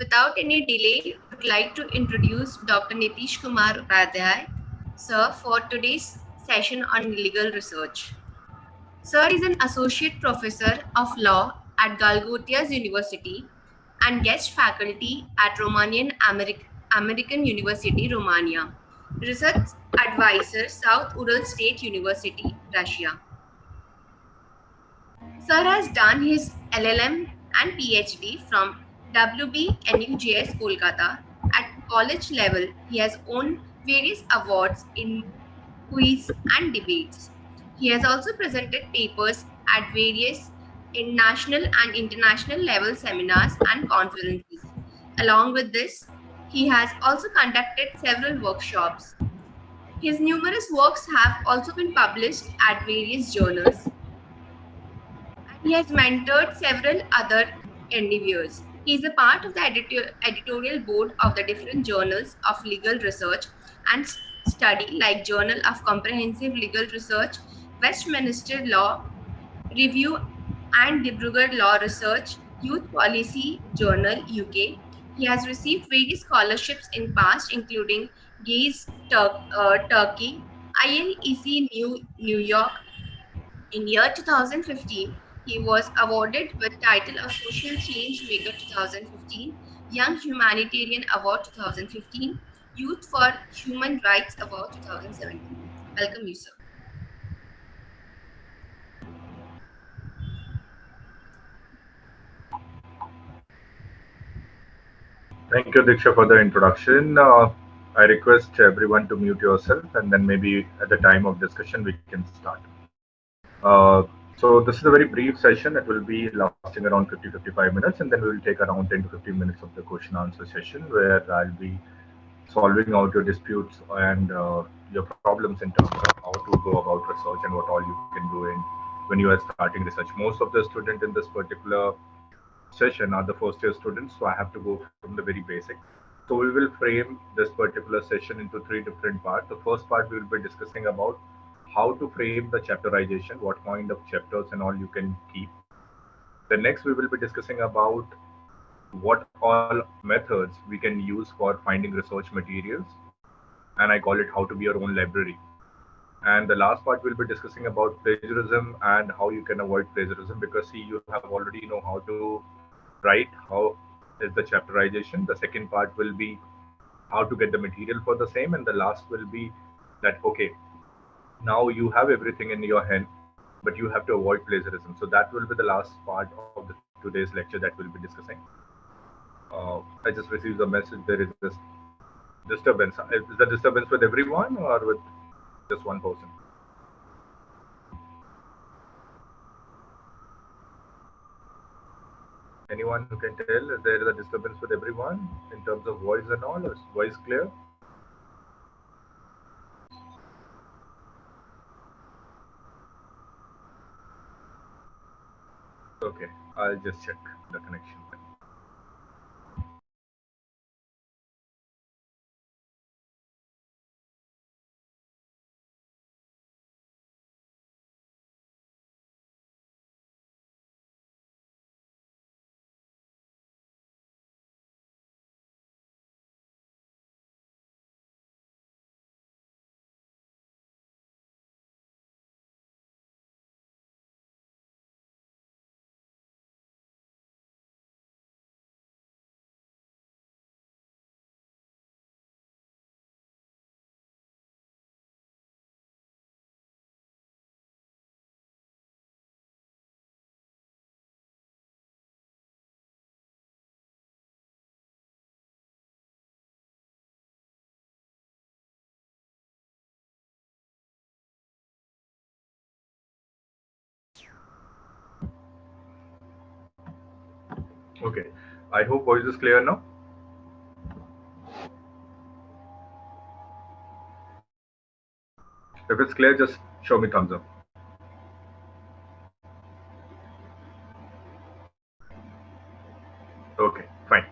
Without any delay, I would like to introduce Dr. Nitish Kumar Upadhyay, sir, for today's session on legal research. Sir is an associate professor of law at Galgotias University and guest faculty at American University, Romania. Research advisor, South Ural State University, Russia. Sir has done his LLM and PhD from WB NUJS Kolkata. At college level, he has won various awards in quiz and debates. He has also presented papers at various national and international level seminars and conferences. Along with this, he has also conducted several workshops. His numerous works have also been published at various journals. He has mentored several other endeavors. He is a part of the editorial board of the different journals of legal research and study like Journal of Comprehensive Legal Research, Westminster Law Review and Dibrugarh Law Research, Youth Policy Journal UK. He has received various scholarships in past including Gaze Turkey, ILEC New York, in year 2015, he was awarded with title of Social Change Maker 2015, Young Humanitarian Award 2015, Youth for Human Rights Award 2017. Welcome you, sir. Thank you, Diksha, for the introduction. I request everyone to mute yourself, and then maybe at the time of discussion we can start. So this is a very brief session. It will be lasting around 50-55 minutes, and then we will take around 10 to 15 minutes of the question answer session where I'll be solving out your disputes and your problems in terms of how to go about research and what all you can do in when you are starting research. Most of the students in this particular session are the first year students, so I have to go from the very basic. So we will frame this particular session into three different parts. The first part we will be discussing about how to frame the chapterization, what kind of chapters and all you can keep. The next we will be discussing about what all methods we can use for finding research materials, and I call it how to be your own library. And the last part we'll be discussing about plagiarism and how you can avoid plagiarism, because see, you have already know how to write, how is the chapterization. The second part will be how to get the material for the same, and the last will be that okay, now you have everything in your hand, but you have to avoid plagiarism. So that will be the last part of the today's lecture that we'll be discussing. I just received a message. There is this disturbance. Is the disturbance with everyone or with just one person? Anyone who can tell if there is a disturbance with everyone in terms of voice and all? Is voice clear? Okay, I'll just check the connection. Okay, I hope voice is clear now. If it's clear, just show me thumbs up. Okay, fine.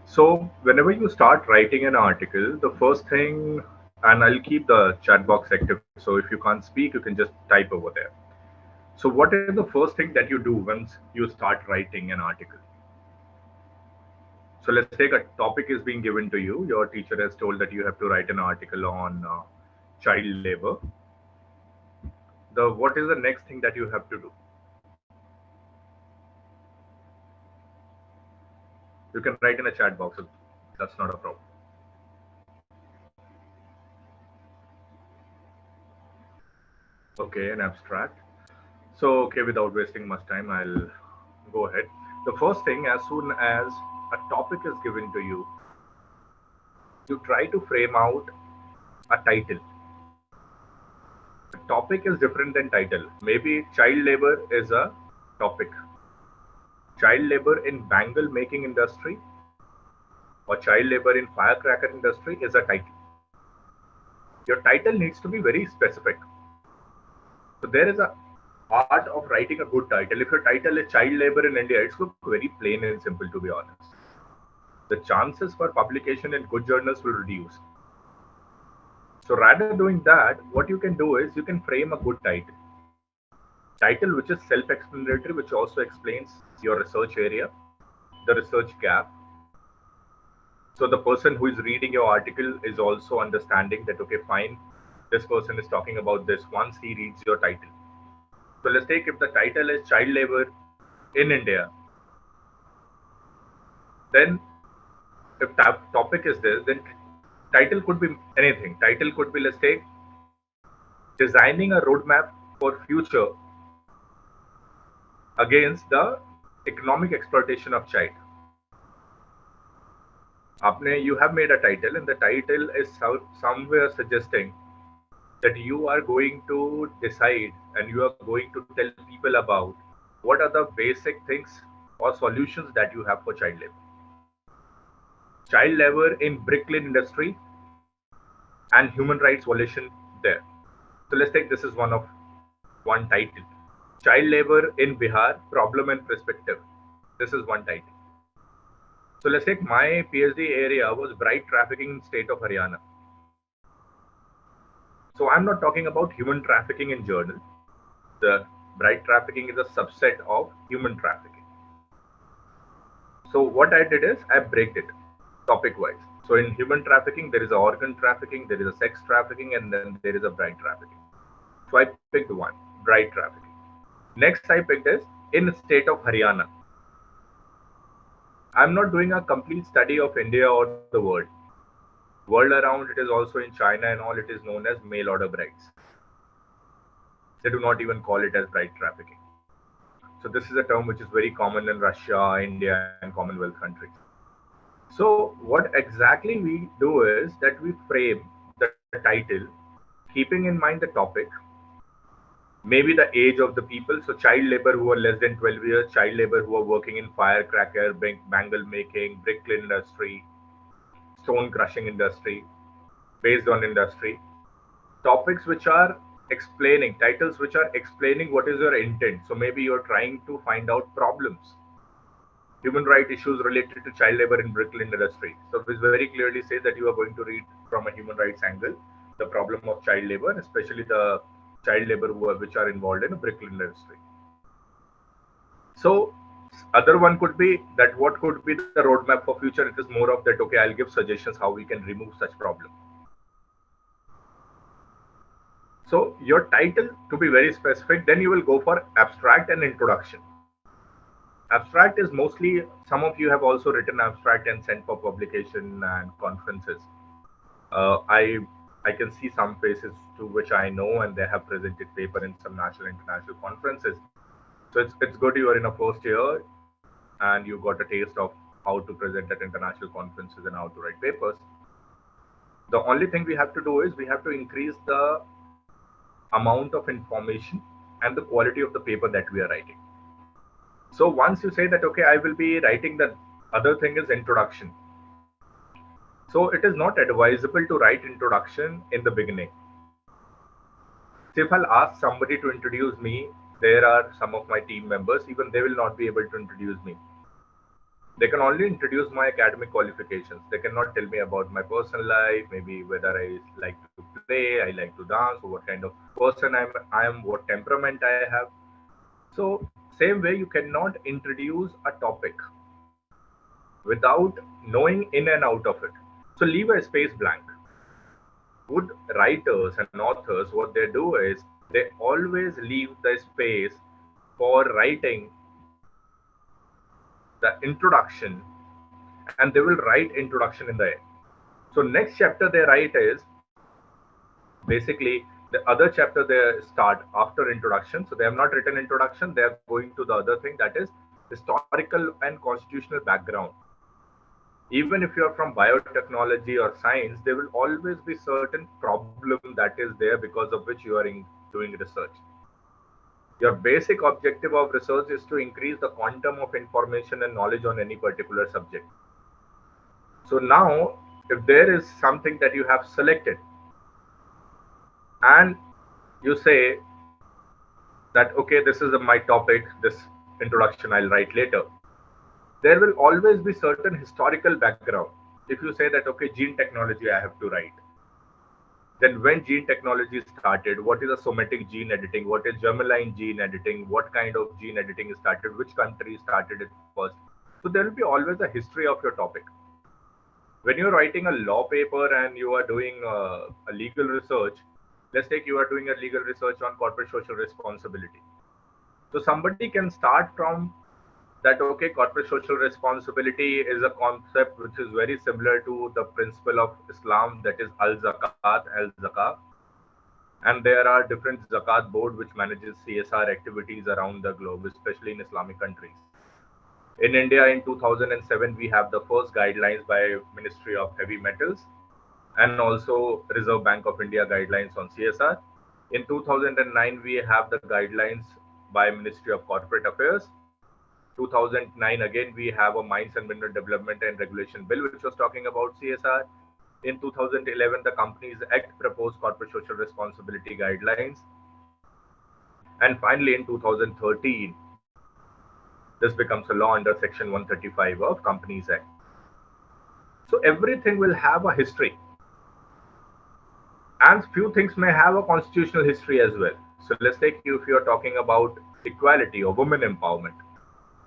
So whenever you start writing an article, the first thing, and I'll keep the chat box active. So if you can't speak, you can just type over there. So what is the first thing that you do once you start writing an article? So let's take a topic is being given to you. Your teacher has told that you have to write an article on child labor. What is the next thing that you have to do? You can write in a chat box. That's not a problem. Okay, an abstract. So, okay, without wasting much time, I'll go ahead. The first thing, as soon as a topic is given to you try to frame out a title. The topic is different than title. Maybe child labor is a topic. Child labor in bangle making industry or child labor in firecracker industry is a title. Your title needs to be very specific. So there is a art of writing a good title. If your title is child labor in India, it's look very plain and simple, to be honest. The chances for publication in good journals will reduce. So rather doing that, what you can do is you can frame a good title. Title which is self-explanatory, which also explains your research area, the research gap. So the person who is reading your article is also understanding that, okay, fine, this person is talking about this once he reads your title. So let's take if the title is child labor in India, then if topic is this, then title could be anything. Title could be, let's take, designing a roadmap for future against the economic exploitation of child. You have made a title, and the title is somewhere suggesting that you are going to decide and you are going to tell people about what are the basic things or solutions that you have for child labor. Child labor in bricklayer industry and human rights violation there. So let's take this is one title. Child labor in Bihar, problem and perspective. This is one title. So let's take my PhD area was bride trafficking in state of Haryana. So I'm not talking about human trafficking in journal. The bride trafficking is a subset of human trafficking. So what I did is I break it topic wise. So in human trafficking, there is a organ trafficking, there is a sex trafficking, and then there is a bride trafficking. So I picked one, bride trafficking. Next I picked is in the state of Haryana. I'm not doing a complete study of India or the world. World around, it is also in China and all, it is known as mail order brides. They do not even call it as bride trafficking. So this is a term which is very common in Russia, India, and Commonwealth countries. So what exactly we do is that we frame the title, keeping in mind the topic, maybe the age of the people. So child labor who are less than 12 years, child labor who are working in firecracker, bangle making, bricklayer industry, stone crushing industry, based on industry. Topics which are explaining, titles which are explaining what is your intent. So maybe you're trying to find out problems. Human rights issues related to child labor in bricklayer industry. So this very clearly says that you are going to read from a human rights angle the problem of child labor, especially the child labor which are involved in a bricklayer industry. So other one could be that what could be the roadmap for future. It is more of that, okay, I'll give suggestions how we can remove such problem. So your title to be very specific, then you will go for abstract and introduction. Abstract is mostly, some of you have also written abstract and sent for publication and conferences. I can see some faces to which I know, and they have presented paper in some national international conferences. So it's good you are in a first year and you got a taste of how to present at international conferences and how to write papers. The only thing we have to do is we have to increase the amount of information and the quality of the paper that we are writing. So once you say that, okay, I will be writing, the other thing is introduction. So it is not advisable to write introduction in the beginning. So if I'll ask somebody to introduce me, there are some of my team members, even they will not be able to introduce me. They can only introduce my academic qualifications. They cannot tell me about my personal life, maybe whether I like to play, I like to dance, or what kind of person I am, what temperament I have. So same way, you cannot introduce a topic. without knowing in and out of it. So leave a space blank. Good writers and authors, what they do is they always leave the space for writing the introduction, and they will write introduction in the end. So next chapter they write is basically the other chapter they start after introduction. So they have not written introduction, they are going to the other thing, that is historical and constitutional background. Even if you are from biotechnology or science, there will always be certain problem that is there because of which you are doing research. Your basic objective of research is to increase the quantum of information and knowledge on any particular subject. So now, if there is something that you have selected and you say that, okay, this is my topic, this introduction I'll write later, there will always be certain historical background. If you say that, okay, gene technology I have to write, then when gene technology started, what is a somatic gene editing, what is germline gene editing, what kind of gene editing is started, which country started it first. So there will be always a history of your topic. When you're writing a law paper and you are doing a legal research, let's take you are doing a legal research on corporate social responsibility. So somebody can start from that, okay, corporate social responsibility is a concept which is very similar to the principle of Islam, that is al-zakat, al-zakah. And there are different zakat board which manages CSR activities around the globe, especially in Islamic countries. In India, in 2007, we have the first guidelines by Ministry of Heavy Metals and also Reserve Bank of India guidelines on CSR. In 2009, we have the guidelines by Ministry of Corporate Affairs. 2009, again, we have a Mines and Mineral Development and Regulation Bill, which was talking about CSR. In 2011, the Companies Act proposed corporate social responsibility guidelines. And finally, in 2013, this becomes a law under Section 135 of Companies Act. So everything will have a history. And few things may have a constitutional history as well. So let's take you, if you're talking about equality or women empowerment,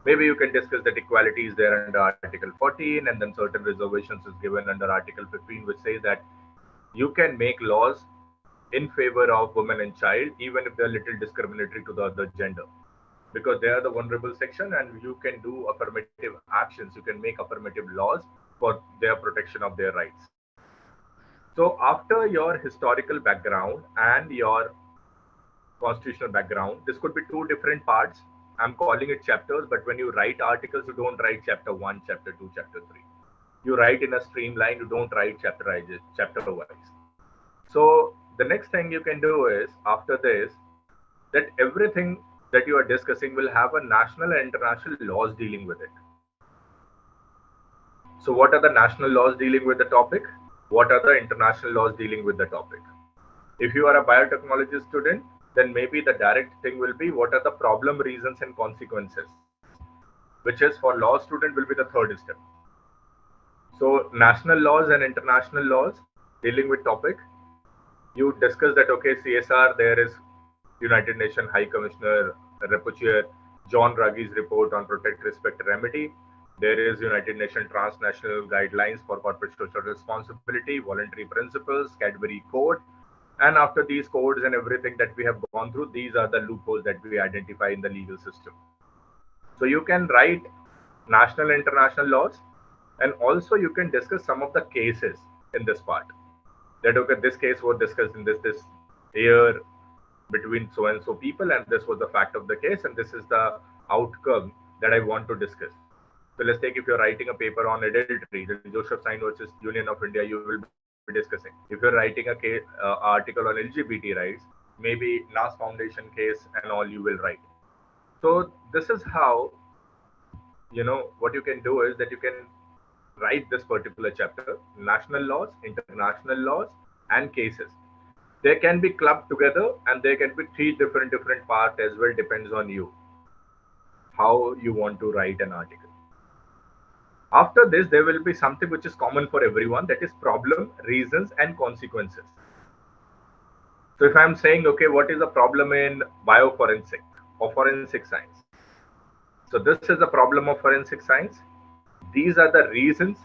maybe you can discuss that equality is there under Article 14, and then certain reservations is given under Article 15, which says that you can make laws in favor of women and child, even if they're little discriminatory to the other gender, because they are the vulnerable section, and you can do affirmative actions. You can make affirmative laws for their protection of their rights. So after your historical background and your constitutional background, this could be two different parts. I'm calling it chapters, but when you write articles, you don't write chapter 1, chapter 2, chapter 3. You write in a streamline, you don't write chapter wise. So the next thing you can do is, after this, that everything that you are discussing will have a national and international laws dealing with it. So what are the national laws dealing with the topic? What are the international laws dealing with the topic? If you are a biotechnology student, then maybe the direct thing will be what are the problem, reasons, and consequences, which is for law student will be the third step. So national laws and international laws dealing with topic, you discuss that, okay, CSR, there is United Nations High Commissioner Rapporteur John Ruggie's report on Protect, Respect, Remedy. There is United Nations Transnational Guidelines for Corporate Social Responsibility, Voluntary Principles, Cadbury Code. And after these codes and everything that we have gone through, these are the loopholes that we identify in the legal system. So you can write national and international laws, and also you can discuss some of the cases in this part. That, okay, this case was discussed in this year between so and so people, and this was the fact of the case, and this is the outcome that I want to discuss. So let's take, if you're writing a paper on adultery, the Joseph Sain versus Union of India, you will be discussing. If you're writing a case, article on LGBT rights, maybe NAS Foundation case and all you will write. So this is how, what you can do is that you can write this particular chapter, national laws, international laws, and cases. They can be clubbed together, and there can be three different parts as well, depends on you, how you want to write an article. After this, there will be something which is common for everyone, that is problem, reasons, and consequences. So if I'm saying, okay, what is the problem in bioforensic or forensic science? So this is the problem of forensic science. these are the reasons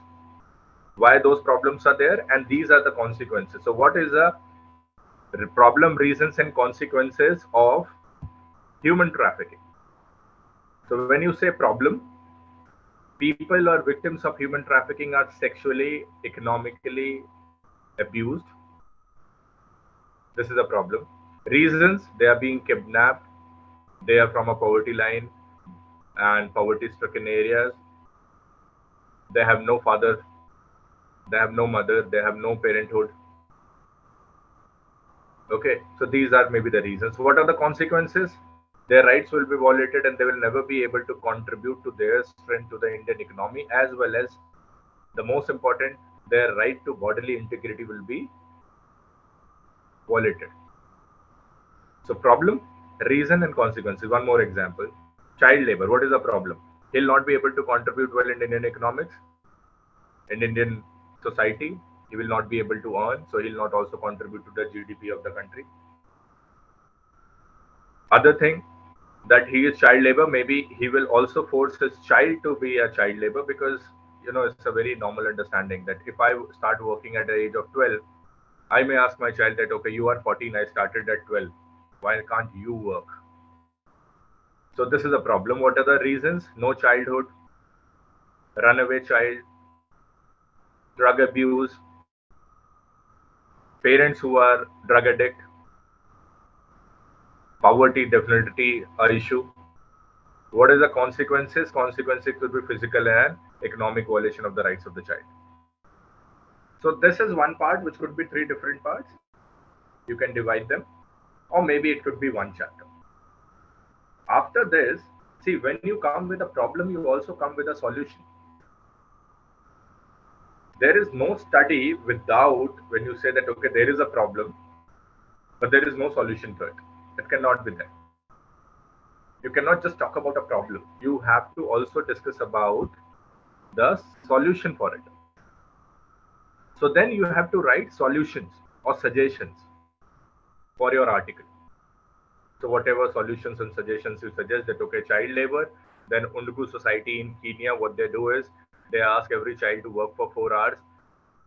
why those problems are there, and these are the consequences. So what is the problem, reasons and consequences of human trafficking? So when you say problem, people or victims of human trafficking are sexually, economically abused. This is a problem. Reasons, they are being kidnapped, they are from a poverty line and poverty stricken areas, they have no father, they have no mother, they have no parenthood. Okay, so these are maybe the reasons. What are the consequences? Their rights will be violated and they will never be able to contribute to their strength to the Indian economy, as well as the most important, their right to bodily integrity will be violated. So problem, reason and consequences. One more example. Child labor. What is the problem? He'll not be able to contribute well in Indian economics, in Indian society. He will not be able to earn, so he'll not also contribute to the GDP of the country. Other thing, that he is child labor, maybe he will also force his child to be a child labor, because it's a very normal understanding that if I start working at the age of 12, I may ask my child that, okay, you are 14, I started at 12, why can't you work? So this is a problem. What are the reasons? No childhood, runaway child, drug abuse, parents who are drug addict, poverty, definitely a issue. What is the consequences? Consequences could be physical and economic violation of the rights of the child. So this is one part, which could be 3 different parts. You can divide them, or maybe it could be one chapter. After this, see, when you come with a problem, you also come with a solution. There is no study without, when you say that, okay, there is a problem, but there is no solution to it. It cannot be there. You cannot just talk about a problem. You have to also discuss about the solution for it. So then you have to write solutions or suggestions for your article. So whatever solutions and suggestions you suggest, that, okay, child labor, then Undugu society in Kenya, what they do is they ask every child to work for 4 hours,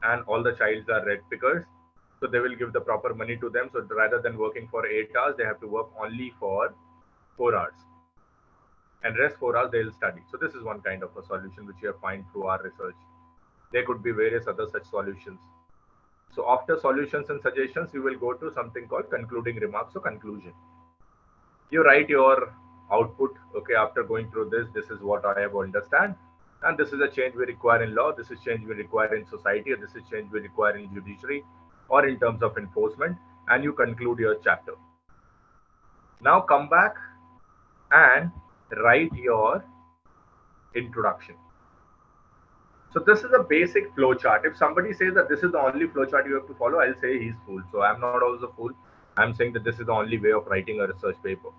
and all the childs are red pickers. So they will give the proper money to them. So rather than working for 8 hours, they have to work only for 4 hours. And rest 4 hours they will study. So this is one kind of a solution which we have found through our research. There could be various other such solutions. So after solutions and suggestions, you will go to something called concluding remarks or conclusion. You write your output. Okay, after going through this is what I have understand. And this is a change we require in law. This is change we require in society. Or this is change we require in judiciary or in terms of enforcement. And you conclude your chapter. Now come back and write your introduction. So this is a basic flow chart. If somebody says that this is the only flow chart you have to follow, I'll say he's fool. So I'm not also fool. I'm saying that this is the only way of writing a research paper.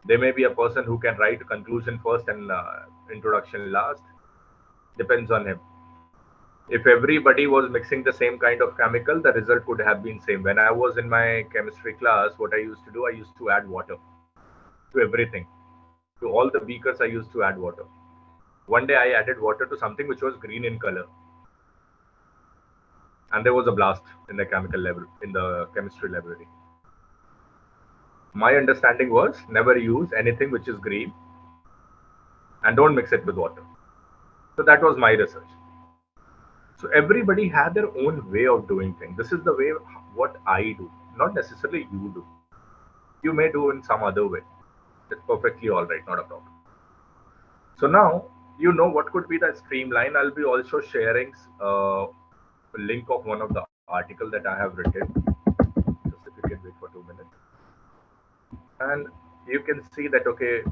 There may be a person who can write a conclusion first and introduction last. Depends on him. If everybody was mixing the same kind of chemical, the result could have been same. When I was in my chemistry class, what I used to do, I used to add water to everything. To all the beakers, I used to add water. One day I added water to something which was green in color. And there was a blast in the chemical level, in the chemistry library. My understanding was never use anything which is green and don't mix it with water. So that was my research. So everybody had their own way of doing things. This is the way what I do, not necessarily you do. You may do in some other way. It's perfectly all right, not a problem. So now you know what could be the streamline. I'll be also sharing a link of one of the article that I have written. Just if you can wait for 2 minutes. And you can see that, okay,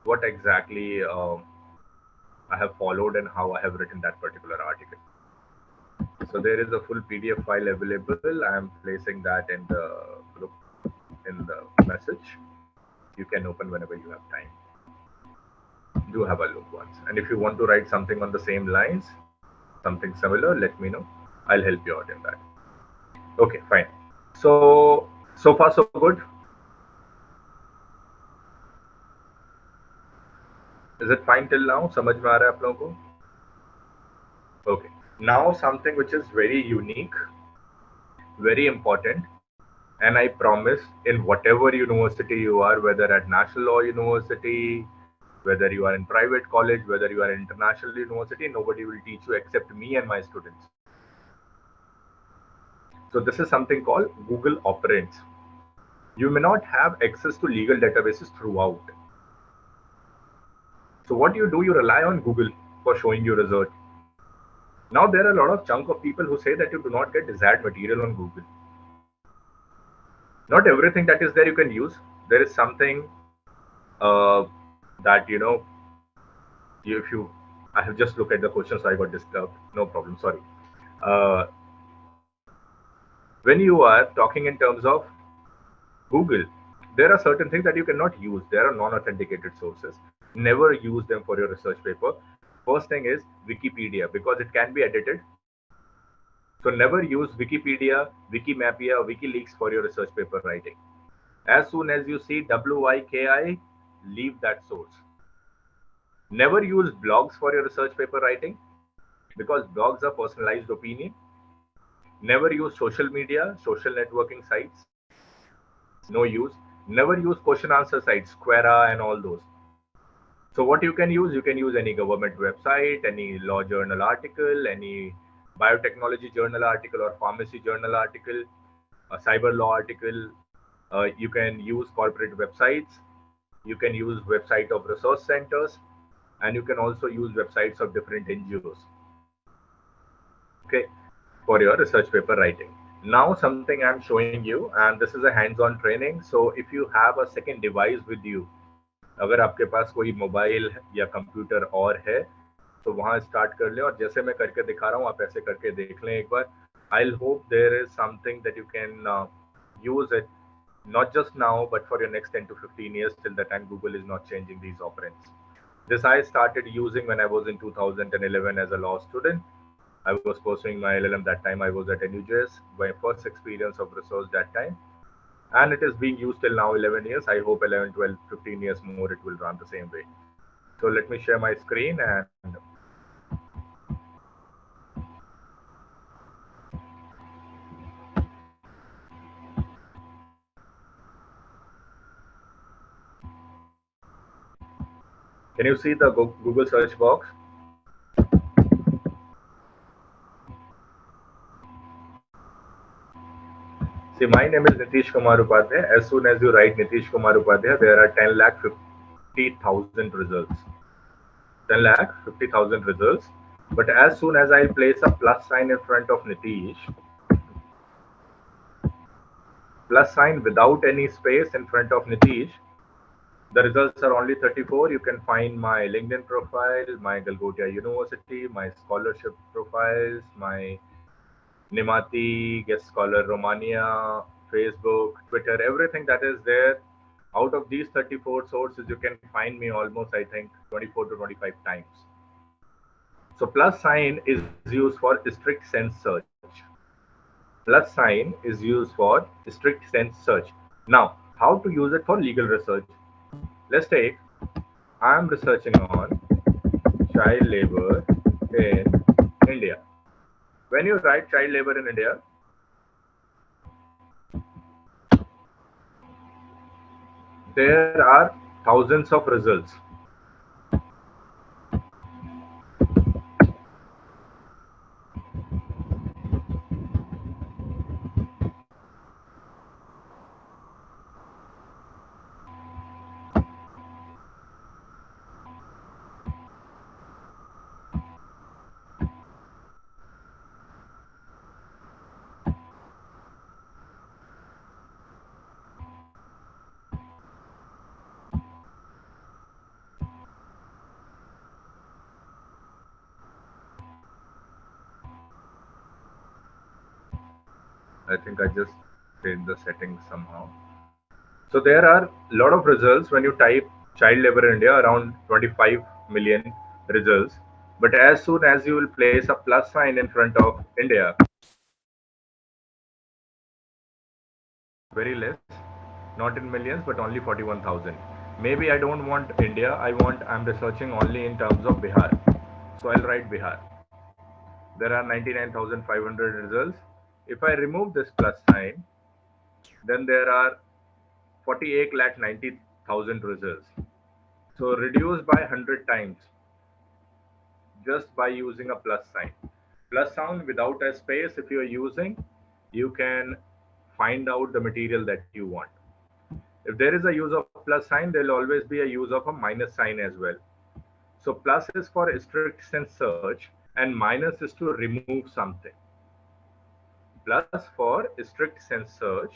what exactly I have followed and how I have written that particular article. So there is a full PDF file available. I am placing that in the group, in the message. You can open whenever you have time. Do have a look once. And if you want to write something on the same lines, something similar, let me know. I'll help you out in that. Okay, fine. So far so good. Is it fine till now? समझ में आ रहा है आप लोगों को? Okay. Now something which is very unique, very important, and I promise in whatever university you are, whether at National Law University, whether you are in private college, whether you are in international university, nobody will teach you except me and my students. So this is something called Google operands. You may not have access to legal databases throughout. So what do, you rely on Google for showing you result. Now there are a lot of chunk of people who say that you do not get desired material on Google. Not everything that is there you can use. There is something that if you, I have just looked at the question, so I got disturbed. No problem, sorry. Uh, when you are talking in terms of Google, there are certain things that you cannot use. There are non-authenticated sources. Never use them for your research paper. First thing is Wikipedia, because it can be edited. So never use Wikipedia, Wikimapia, WikiLeaks for your research paper writing. As soon as you see WIKI, leave that source. Never use blogs for your research paper writing, because blogs are personalized opinion. Never use social media, social networking sites. No use. Never use question answer sites, Quora and all those. So what you can use any government website, any law journal article, any biotechnology journal article or pharmacy journal article, a cyber law article. You can use corporate websites. You can use website of resource centers, and you can also use websites of different NGOs. Okay, for your research paper writing. Now something I'm showing you, and this is a hands-on training. So if you have a second device with you, अगर आपके पास कोई mobile या computer और है तो वहां start कर लें, और जैसे मैं करके दिखा रहा हूँ आप ऐसे करके देख लें एक बार. I'll hope there is something that you can use it, not just now, but for your next 10 to 15 years till the time Google is not changing these operands. This I started using when I was in 2011 as a law student. I was pursuing my LLM that time. I was at NUJS, my first experience of research that time. And it is being used till now 11 years. I hope 11, 12, 15 years more it will run the same way. So let me share my screen and can you see the Google search box? See, my name is Nitish Kumar Upadhyay. As soon as you write Nitish Kumar Upadhyay, there are 10,50,000 results. 10,50,000 results. But as soon as I place a plus sign in front of Nitish, plus sign without any space in front of Nitish, the results are only 34. You can find my LinkedIn profile, my Galgotia University, my scholarship profiles, my Nimati, guest scholar Romania, Facebook, Twitter, everything that is there. Out of these 34 sources, you can find me almost, I think, 24 to 25 times. So plus sign is used for strict sense search. Plus sign is used for strict sense search. Now, how to use it for legal research? Let's take, I am researching on child labor in India. When you write child labor in India, there are thousands of results. I think I just changed the settings somehow. So there are a lot of results when you type child labor in India, around 25 million results. But as soon as you will place a plus sign in front of India, very less, not in millions, but only 41,000. Maybe I don't want India. I'm researching only in terms of Bihar. So I'll write Bihar. There are 99,500 results. If I remove this plus sign, then there are 48,90,000 results. So reduce by 100 times just by using a plus sign. Plus sign without a space, if you are using, you can find out the material that you want. If there is a use of plus sign, there will always be a use of a minus sign as well. So plus is for strict sense search and minus is to remove something. Plus for strict sense search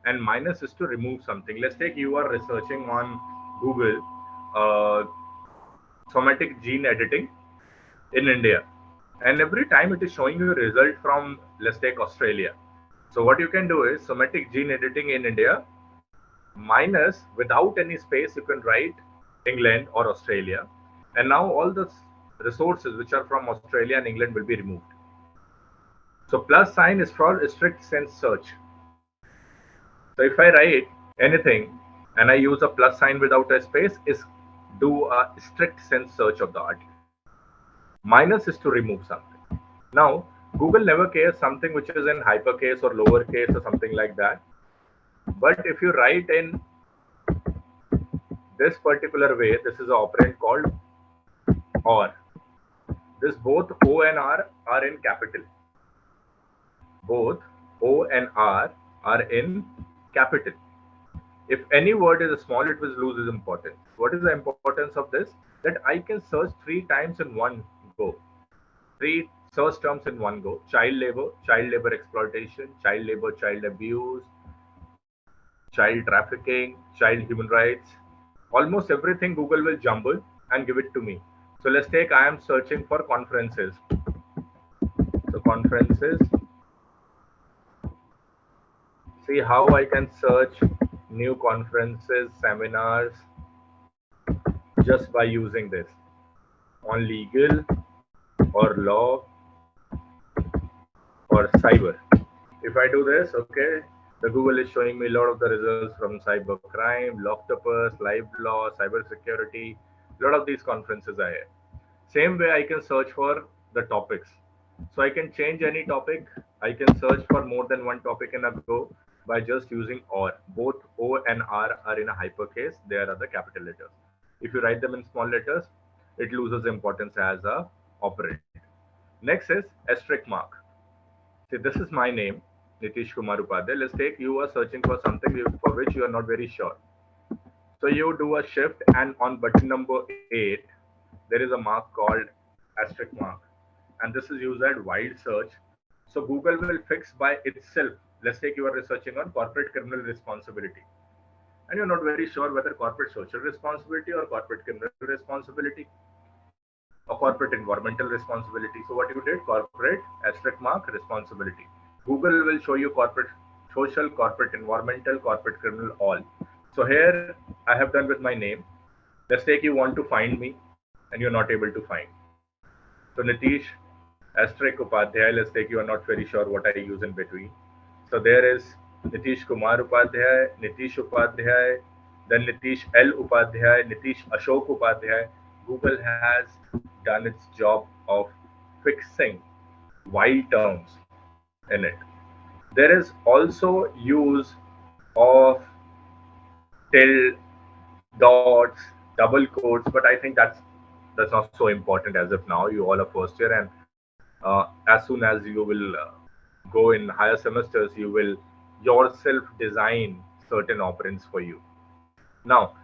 and minus is to remove something. Let's take you are researching on Google somatic gene editing in India. And every time it is showing you a result from, let's take Australia. So what you can do is somatic gene editing in India minus without any space, you can write England or Australia. And now all the resources which are from Australia and England will be removed. So plus sign is for strict sense search. So if I write anything and I use a plus sign without a space, is do a strict sense search of the article. Minus is to remove something. Now, Google never cares something which is in hypercase or lowercase or something like that. But if you write in this particular way, this is an operand called OR. This both O and R are in capital. Both O and R are in capital. If any word is small, it will lose its importance. What is the importance of this? That I can search 3 times in one go. 3 search terms in one go. Child labor exploitation, child labor, child abuse, child trafficking, child human rights. Almost everything Google will jumble and give it to me. So let's take, I am searching for conferences. So conferences. See how I can search new conferences, seminars just by using this on legal or law or cyber. If I do this, okay, the Google is showing me a lot of the results from cyber crime, Loctopus, Live Law, cyber security. A lot of these conferences are here. Same way I can search for the topics. So I can change any topic. I can search for more than one topic in a go by just using OR. Both O and R are in a hypercase. There are the capital letters. If you write them in small letters, it loses importance as a operand. Next is asterisk mark. See, this is my name, Nitish Kumar Upadhyay. Let's take you are searching for something for which you are not very sure. So you do a shift and on button number 8, there is a mark called asterisk mark. And this is used as wide search. So Google will fix by itself. Let's take you are researching on corporate criminal responsibility. And you're not very sure whether corporate social responsibility or corporate criminal responsibility or corporate environmental responsibility. So what you did, corporate asterisk mark responsibility. Google will show you corporate social, corporate environmental, corporate criminal, all. So here I have done with my name. Let's take you want to find me and you're not able to find. So Nitish asterisk Upadhyay, let's take you are not very sure what I use in between. So there is Nitish Kumar Upadhyay, Nitish Upadhyay, then Nitish L Upadhyay, Nitish Ashok Upadhyay. Google has done its job of fixing wild terms in it. There is also use of tilde, dots, double quotes, but I think that's not so important as of now. You all are first year, and as soon as you will go in higher semesters, you will yourself design certain operands for you. Now,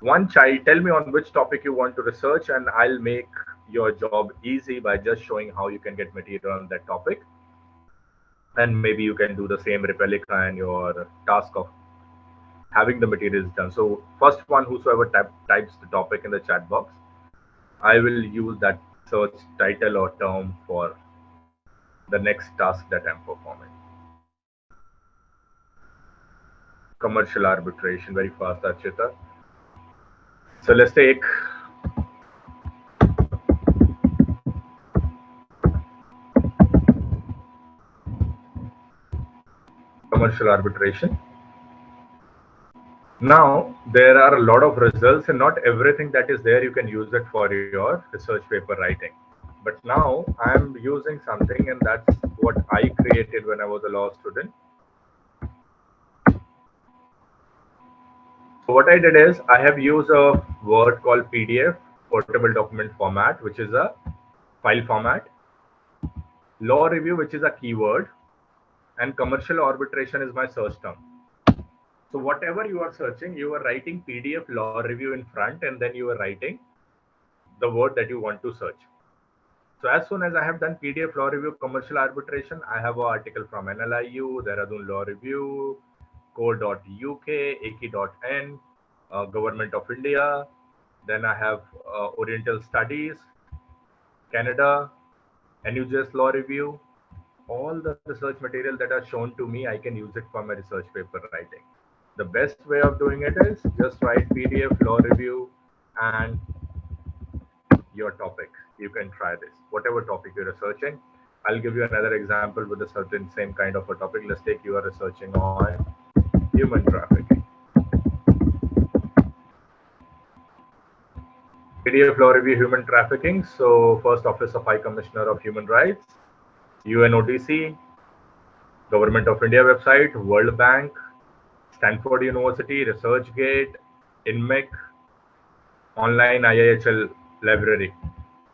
one child, tell me on which topic you want to research, and I'll make your job easy by just showing how you can get material on that topic. And maybe you can do the same replica and your task of having the materials done. So first one, whosoever types the topic in the chat box, I will use that search title or term for the next task that I'm performing. Commercial arbitration, very fast, Archita. So let's take commercial arbitration. Now, there are a lot of results and not everything that is there you can use it for your research paper writing. But now I'm using something, and that's what I created when I was a law student. So what I did is I have used a word called PDF, portable document format, which is a file format, law review, which is a keyword, and commercial arbitration is my search term. So whatever you are searching, you are writing PDF law review in front, and then you are writing the word that you want to search. So as soon as I have done PDF law review commercial arbitration, I have an article from NLIU, Dehradun Law Review, co.uk, aki.n, Government of India. Then I have Oriental Studies, Canada, NUJS Law Review. All the research material that are shown to me, I can use it for my research paper writing. The best way of doing it is just write PDF law review and your topic. You can try this, whatever topic you're researching. I'll give you another example with a certain same kind of a topic. Let's take you are researching on human trafficking. PDF law review human trafficking. So first Office of High Commissioner of Human Rights, UNODC, Government of India website, World Bank, Stanford University, ResearchGate, INMEC, online IIHL library.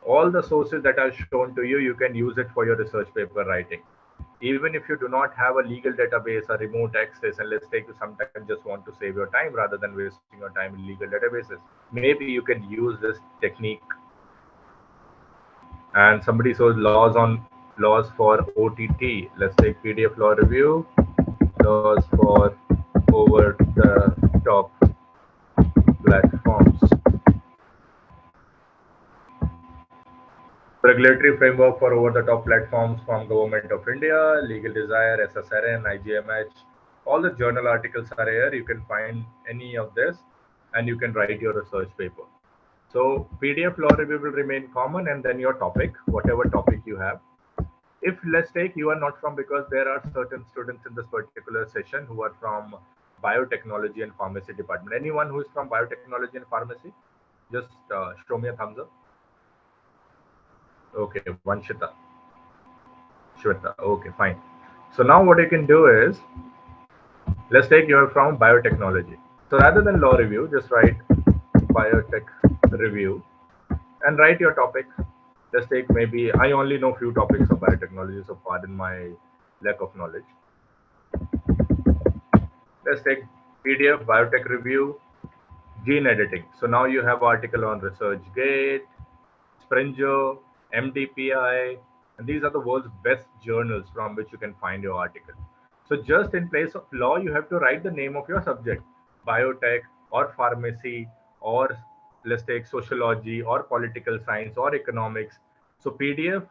All the sources that are shown to you, you can use it for your research paper writing. Even if you do not have a legal database or remote access, and let's take you sometimes just want to save your time rather than wasting your time in legal databases, maybe you can use this technique. And somebody says laws for OTT. Let's take PDF law review, laws for over the top platforms. Regulatory framework for over-the-top platforms from Government of India, Legal Desire, SSRN, IGMH. All the journal articles are here. You can find any of this and you can write your research paper. So PDF law review will remain common, and then your topic, whatever topic you have. If let's take you are not from, because there are certain students in this particular session who are from biotechnology and pharmacy department. Anyone who is from biotechnology and pharmacy, just show me a thumbs up. Okay, Vanshita, Shweta. Okay, fine. So now what you can do is, let's take you are from biotechnology. So rather than law review, just write biotech review and write your topic. Let's take, maybe I only know few topics of biotechnology, so pardon my lack of knowledge. Let's take PDF biotech review, gene editing. So now you have article on ResearchGate, Springer, MDPI, and these are the world's best journals from which you can find your article. So just in place of law, you have to write the name of your subject, biotech or pharmacy, or let's take sociology or political science or economics. So PDF,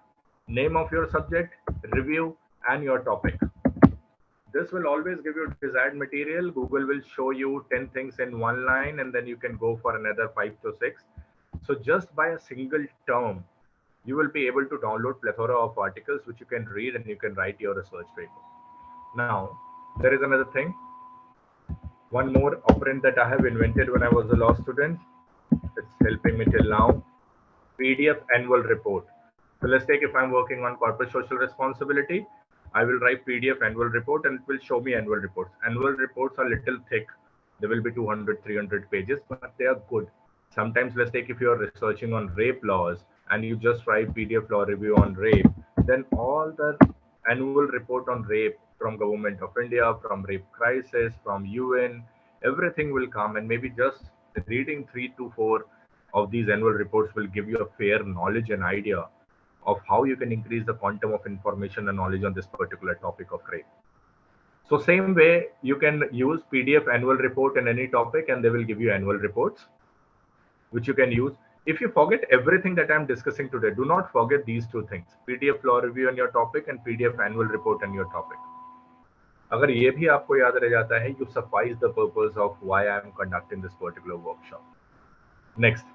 name of your subject, review, and your topic. This will always give you desired material. Google will show you 10 things in one line, and then you can go for another 5 to 6. So just by a single term, you will be able to download plethora of articles which you can read and you can write your research paper. Now, there is another thing. One more operant that I have invented when I was a law student. It's helping me till now. PDF annual report. So let's take, if I'm working on corporate social responsibility, I will write PDF annual report and it will show me annual reports. Annual reports are little thick. They will be 200, 300 pages, but they are good. Sometimes let's take, if you are researching on rape laws and you just write PDF law review on rape, then all the annual report on rape from Government of India, from Rape Crisis, from UN, everything will come, and maybe just reading 3 to 4 of these annual reports will give you a fair knowledge and idea of how you can increase the quantum of information and knowledge on this particular topic of rape. So same way, you can use PDF annual report in any topic and they will give you annual reports, which you can use. If you forget everything that I'm discussing today, do not forget these two things, PDF law review on your topic and PDF annual report on your topic. अगर ये भी आपको याद रह जाता है, you suffice the purpose of why I am conducting this particular workshop. Next.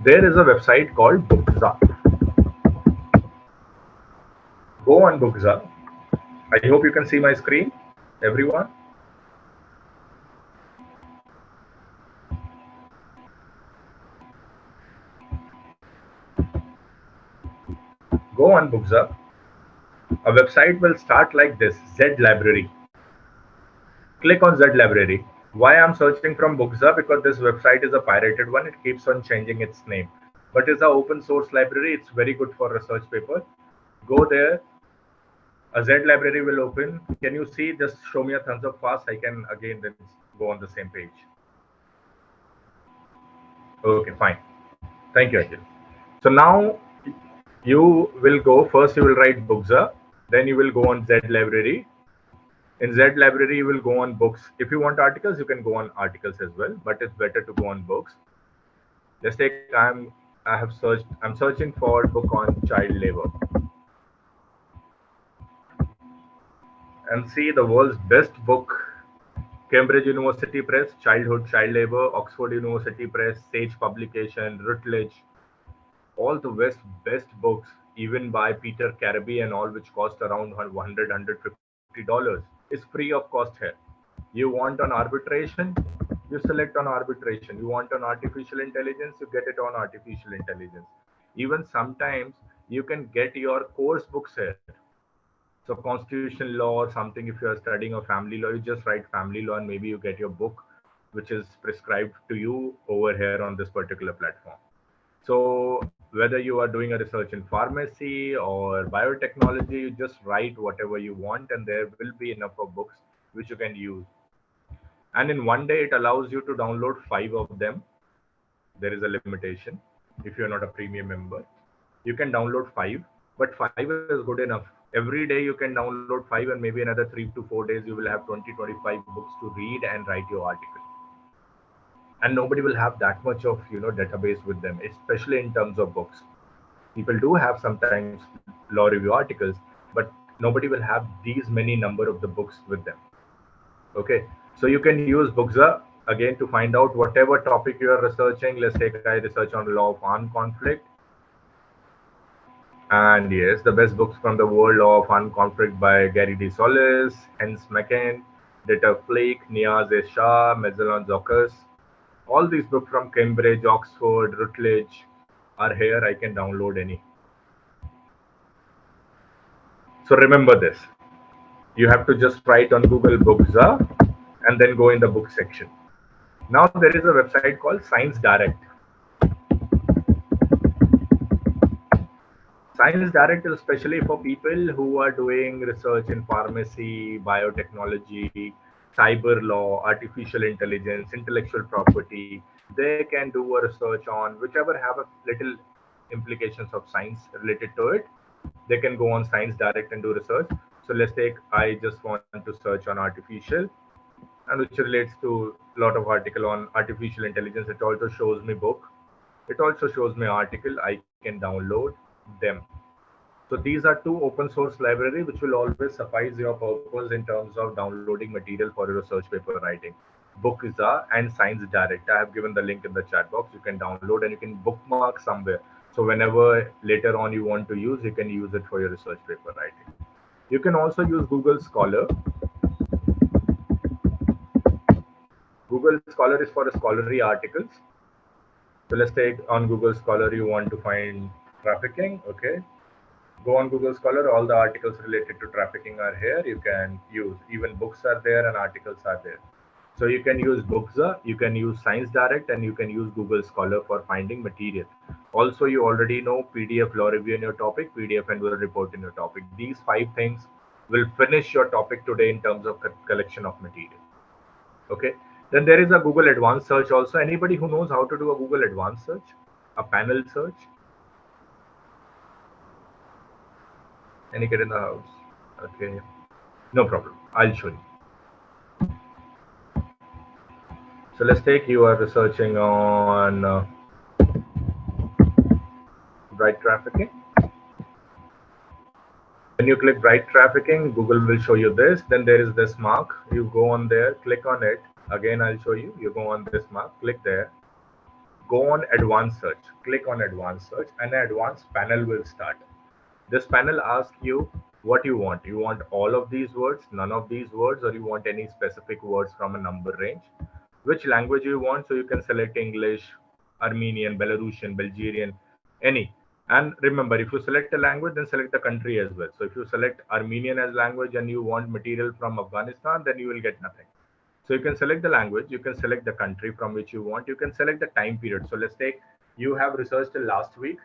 There is a website called Bookza. Go on Bookza. I hope you can see my screen, everyone. Go on Booksa. A website will start like this: Z Library. Click on Z Library. Why I'm searching from Booksa? Because this website is a pirated one. It keeps on changing its name. But it's an open source library. It's very good for research paper. Go there. A Z library will open. Can you see? Just show me a thumbs up fast. I can again then go on the same page. Okay, fine. Thank you, Ajit. So now you will go first. You will write Booksa. Then you will go on Z library. In Z library, you will go on books. If you want articles, you can go on articles as well. But it's better to go on books. Let's take I'm searching for book on child labor and see the world's best book: Cambridge University Press, Childhood Child Labor; Oxford University Press, Sage Publication, Routledge. All the best books, even by Peter Carabby and all, which cost around $150, is free of cost here. You want on arbitration, you select on arbitration. You want on artificial intelligence, you get it on artificial intelligence. Even sometimes you can get your course books here. So constitutional law or something, if you are studying a family law, you just write family law and maybe you get your book which is prescribed to you over here on this particular platform. So whether you are doing a research in pharmacy or biotechnology, you just write whatever you want and there will be enough of books which you can use. And in one day, it allows you to download 5 of them. There is a limitation. If you're not a premium member, you can download 5, but 5 is good enough. Every day you can download 5 and maybe another 3 to 4 days, you will have 20-25 books to read and write your article. And nobody will have that much of database with them, especially in terms of books. People do have sometimes law review articles, but nobody will have these many number of the books with them. Okay, so you can use Booksa again to find out whatever topic you are researching. Let's take I research on law of armed conflict, and yes, the best books from the world: Law of Armed Conflict by Gary D. Solis, Hens McCain, Dieter Fleek, Niaz A. Shah, Mazelon Zokas. All these books from Cambridge, Oxford, Routledge are here. I can download any. So remember this. You have to just write on Google Booksa and then go in the book section. Now there is a website called Science Direct. Science Direct is especially for people who are doing research in pharmacy, biotechnology, cyber law, artificial intelligence, intellectual property. They can do a research on whichever have a little implications of science related to it. They can go on Science Direct and do research. So let's take, I just want to search on artificial, and which relates to a lot of article on artificial intelligence. It also shows me book. It also shows me article. I can download them. So these are 2 open source library which will always suffice your purpose in terms of downloading material for your research paper writing. Booksa and Science Direct. I have given the link in the chat box. You can download and you can bookmark somewhere. So whenever later on you want to use, you can use it for your research paper writing. You can also use Google Scholar. Google Scholar is for scholarly articles. So let's take on Google Scholar, you want to find trafficking. Okay. Go on Google Scholar, all the articles related to trafficking are here. You can use, even books are there and articles are there. So you can use Booksa, you can use Science Direct, and you can use Google Scholar for finding material. Also, you already know PDF law review in your topic, PDF and will report in your topic. These 5 things will finish your topic today in terms of collection of material. Okay. Then there is a Google Advanced Search also. Anybody who knows how to do a Google Advanced Search, a panel search? Any kid in the house? Okay, no problem. I'll show you. So let's take, you are researching on bright trafficking. When you click bright trafficking, Google will show you this. Then there is this mark. You go on there, click on it. Again, I'll show you. You go on this mark, click there. Go on advanced search. Click on advanced search, and an advanced panel will start. This panel asks you what you want. You want all of these words, none of these words, or you want any specific words from a number range. Which language you want, so you can select English, Armenian, Belarusian, Bulgarian, any. And remember, if you select a language, then select the country as well. So if you select Armenian as language and you want material from Afghanistan, then you will get nothing. So you can select the language, you can select the country from which you want, you can select the time period. So let's take, you have researched till last week.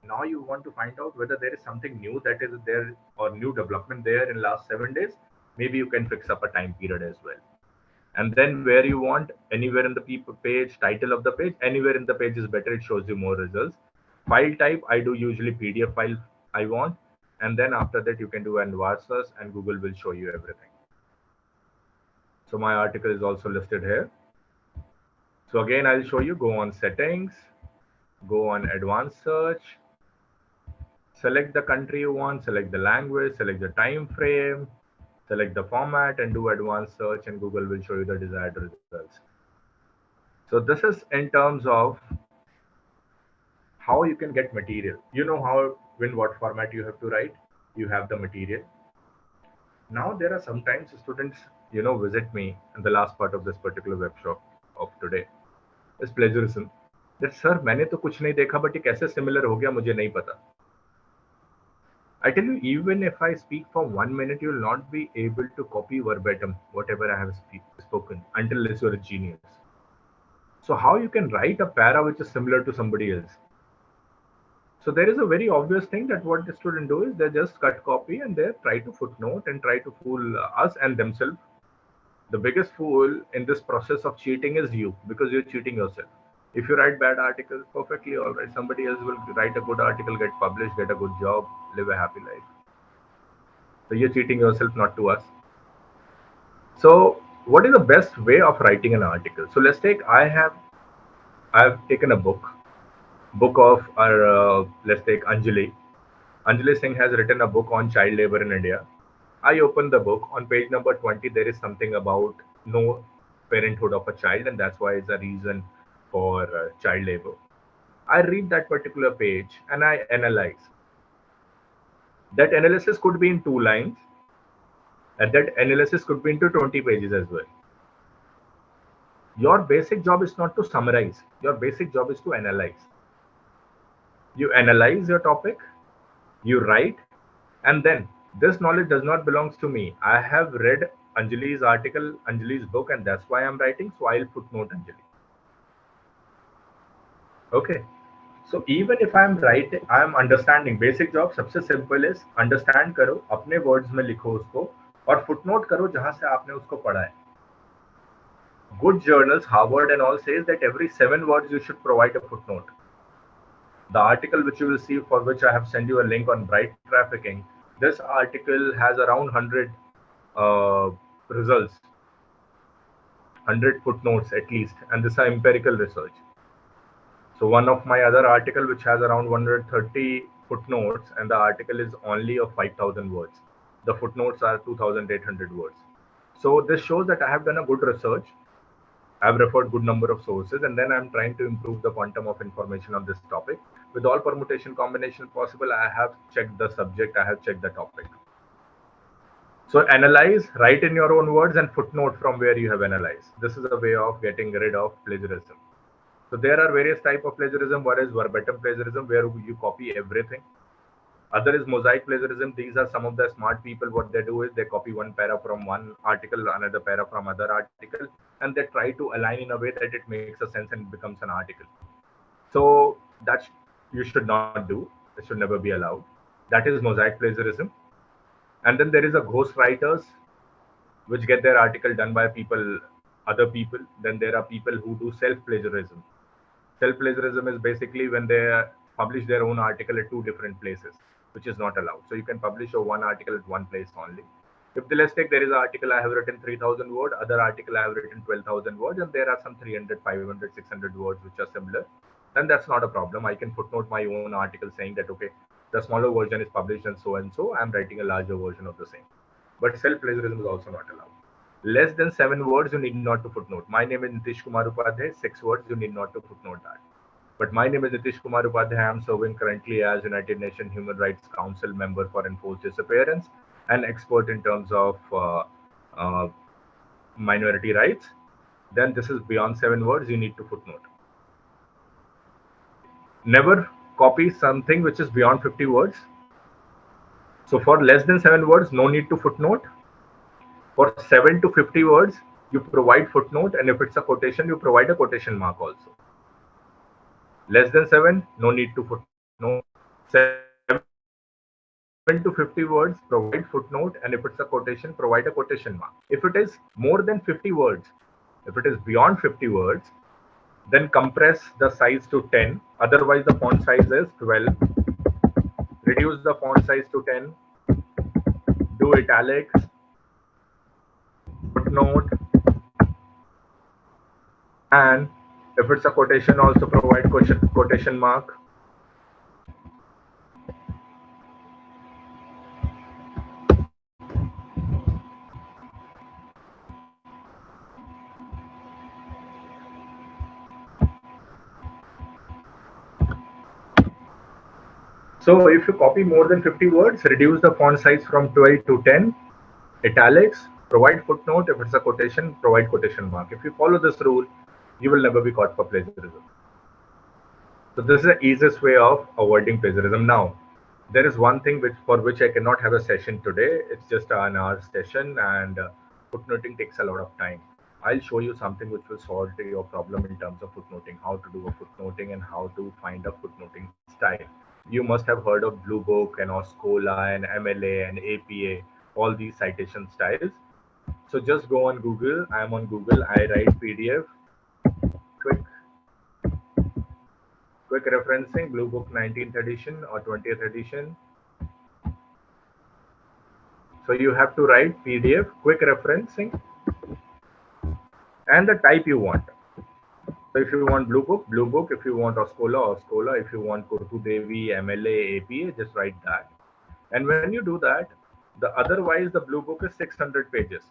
Now you want to find out whether there is something new that is there or new development there in last 7 days. Maybe you can fix up a time period as well. And then where you want, anywhere in the page, title of the page, anywhere in the page is better, it shows you more results. File type, I do usually PDF file I want. And then after that, you can do an advanced search and Google will show you everything. So my article is also listed here. So again, I'll show you, go on settings, go on advanced search, select the country you want, select the language, select the time frame, select the format and do advanced search and Google will show you the desired results. So this is in terms of how you can get material. You know how, in what format you have to write, you have the material. Now there are sometimes students, visit me in the last part of this particular workshop of today is plagiarism. That sir, मैंने तो कुछ नहीं देखा, but ये कैसे similar हो गया मुझे नहीं पता. I tell you, even if I speak for 1 minute, you will not be able to copy verbatim whatever I have spoken unless you're a genius. So how you can write a para which is similar to somebody else? So there is a very obvious thing that what the student do is they just cut copy and they try to footnote and try to fool us and themselves. The biggest fool in this process of cheating is you, because you're cheating yourself. If you write bad articles, perfectly all right. Somebody else will write a good article, get published, get a good job, live a happy life. So you're cheating yourself, not to us. So what is the best way of writing an article? So let's take, I've taken a book of our, let's take Anjali. Anjali Singh has written a book on child labor in India. I open the book. On page number 20, there is something about no parenthood of a child, and that's why it's a reason for child labor. I read that particular page and I analyze. That analysis could be in 2 lines, and that analysis could be into 20 pages as well. Your basic job is not to summarize. Your basic job is to analyze. You analyze your topic, you write, and then this knowledge does not belong to me. I have read Anjali's article, Anjali's book, and that's why I'm writing. So I'll footnote Anjali. Okay. So even if I'm writing, I'm understanding. Basic job सबसे simple is understand करो, अपने words में लिखो उसको, और footnote करो जहां से आपने उसको पढ़ा है. Good journals, Harvard and all, says that every 7 words you should provide a footnote. The article which you will see, for which I have sent you a link on bright trafficking, this article has around 100 results, 100 footnotes at least, and this is empirical research. So one of my other article which has around 130 footnotes, and the article is only of 5,000 words. The footnotes are 2,800 words. So this shows that I have done a good research. I've referred good number of sources, and then I'm trying to improve the quantum of information on this topic. With all permutation combination possible, I have checked the subject, I have checked the topic. So analyze, write in your own words, and footnote from where you have analyzed. This is a way of getting rid of plagiarism. So there are various types of plagiarism. One is verbatim plagiarism, where you copy everything. Other is mosaic plagiarism. These are some of the smart people. What they do is they copy one para from one article, another para from other article, and they try to align in a way that it makes a sense and it becomes an article. So that you should not do. It should never be allowed. That is mosaic plagiarism. And then there is a ghost writers, which get their article done by people, other people. Then there are people who do self-plagiarism. Self-plagiarism is basically when they publish their own article at 2 different places, which is not allowed. So you can publish your one article at one place only. If let's take, there is an article I have written 3,000 words, other article I have written 12,000 words, and there are some 300, 500, 600 words which are similar, then that's not a problem. I can footnote my own article saying that, okay, the smaller version is published and so, I'm writing a larger version of the same. But self-plagiarism is also not allowed. Less than 7 words, you need not to footnote. My name is Nitish Kumar Upadhyay, 6 words, you need not to footnote that. But my name is Nitish Kumar Upadhyay. I am serving currently as United Nations Human Rights Council member for enforced disappearance and expert in terms of minority rights. Then this is beyond 7 words, you need to footnote. Never copy something which is beyond 50 words. So for less than 7 words, no need to footnote. For 7 to 50 words, you provide footnote, and if it's a quotation, you provide a quotation mark also. Less than 7, no need to footnote. 7 to 50 words, provide footnote, and if it's a quotation, provide a quotation mark. If it is more than 50 words, if it is beyond 50 words, then compress the size to 10. Otherwise, the font size is 12. Reduce the font size to 10. Do italics, footnote, and if it's a quotation, also provide quotation mark. So if you copy more than 50 words, reduce the font size from 12 to 10. Italics, provide footnote. If it's a quotation, provide quotation mark. If you follow this rule, you will never be caught for plagiarism. So this is the easiest way of avoiding plagiarism. Now, there is one thing for which I cannot have a session today. It's just an hour session, and footnoting takes a lot of time. I'll show you something which will solve your problem in terms of footnoting, how to do a footnoting and how to find a footnoting style. You must have heard of Blue Book and Oscola and MLA and APA, all these citation styles. So just go on Google. I'm on Google. I write PDF, quick referencing, Blue Book 19th edition or 20th edition. So you have to write PDF, quick referencing, and the type you want. So if you want Blue Book, Blue Book. If you want Oscola, Oscola. If you want Kurtu Devi, MLA, APA, just write that. And when you do that, otherwise the Blue Book is 600 pages.